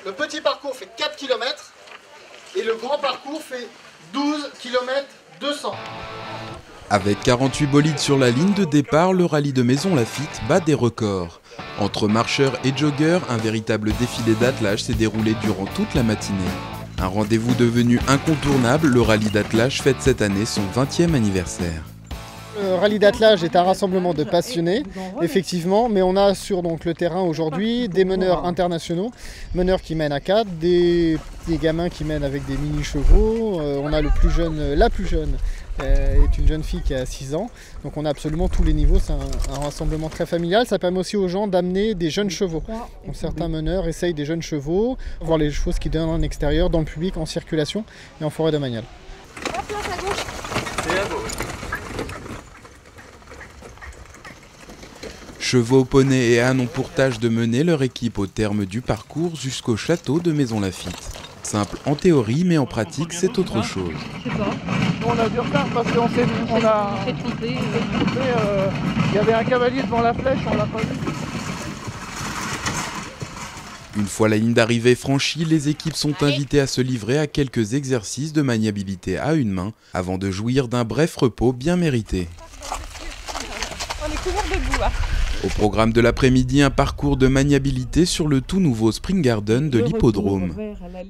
Le petit parcours fait 4 km et le grand parcours fait 12 km 200. Avec 48 bolides sur la ligne de départ, le rallye de Maisons Lafitte bat des records. Entre marcheurs et joggeurs, un véritable défilé d'attelage s'est déroulé durant toute la matinée. Un rendez-vous devenu incontournable, le rallye d'attelage fête cette année son 20e anniversaire. Le rallye d'attelage est un rassemblement de passionnés, effectivement, mais on a sur donc, le terrain aujourd'hui des meneurs internationaux, meneurs qui mènent à 4, des gamins qui mènent avec des mini-chevaux. On a le plus jeune, la plus jeune est une jeune fille qui a 6 ans, donc on a absolument tous les niveaux, c'est un rassemblement très familial. Ça permet aussi aux gens d'amener des jeunes chevaux. Donc, certains meneurs essayent des jeunes chevaux, voir les choses qui donnent en extérieur, dans le public, en circulation et en forêt domaniale. Chevaux, poneys et ânes ont pour tâche de mener leur équipe au terme du parcours jusqu'au château de Maisons Lafitte. Simple en théorie, mais en pratique, c'est autre chose. On a du retard parce qu'on a fait tromper. Il y avait un cavalier devant la flèche, on l'a pas vu. Une fois la ligne d'arrivée franchie, les équipes sont invitées à se livrer à quelques exercices de maniabilité à une main avant de jouir d'un bref repos bien mérité. On est couverts de boue. Au programme de l'après-midi, un parcours de maniabilité sur le tout nouveau Spring Garden de l'hippodrome.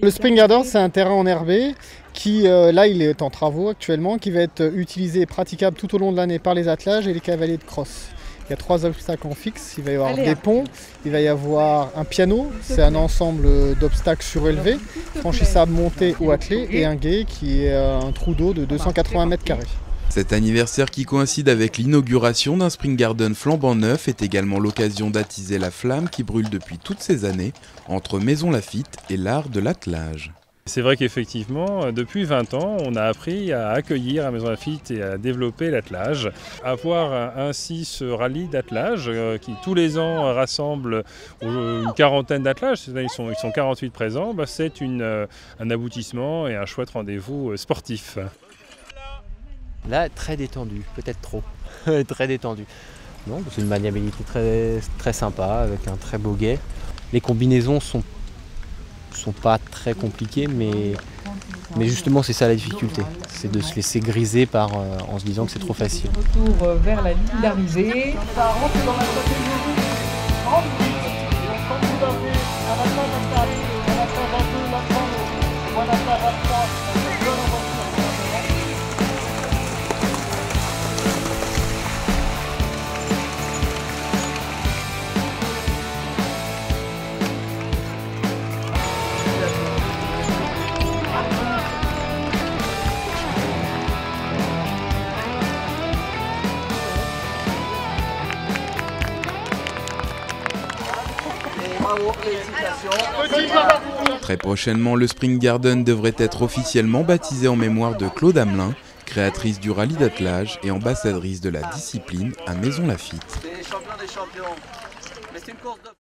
Le Spring Garden, c'est un terrain enherbé qui, là, il est en travaux actuellement, qui va être utilisé et praticable tout au long de l'année par les attelages et les cavaliers de crosse. Il y a 3 obstacles en fixe, il va y avoir des ponts, il va y avoir un piano, c'est un ensemble d'obstacles surélevés, franchissables, montés ou attelés, et un gué qui est un trou d'eau de 280 mètres carrés. Cet anniversaire qui coïncide avec l'inauguration d'un Spring Garden flambant neuf est également l'occasion d'attiser la flamme qui brûle depuis toutes ces années entre Maisons Lafitte et l'art de l'attelage. C'est vrai qu'effectivement, depuis 20 ans, on a appris à accueillir à Maisons Lafitte et à développer l'attelage. Avoir ainsi ce rallye d'attelage qui tous les ans rassemble une quarantaine d'attelages, ils sont 48 présents, c'est un aboutissement et un chouette rendez-vous sportif. Là, très détendu, peut-être trop, très détendu. Non, c'est une maniabilité très, très sympa, avec un très beau guet. Les combinaisons sont pas très compliquées, mais justement c'est ça la difficulté, c'est de se laisser griser en se disant que c'est trop facile. Retour vers la ligne d'arrivée. Très prochainement, le Spring Garden devrait être officiellement baptisé en mémoire de Claude Hamelin, créatrice du rallye d'attelage et ambassadrice de la discipline à Maisons Lafitte.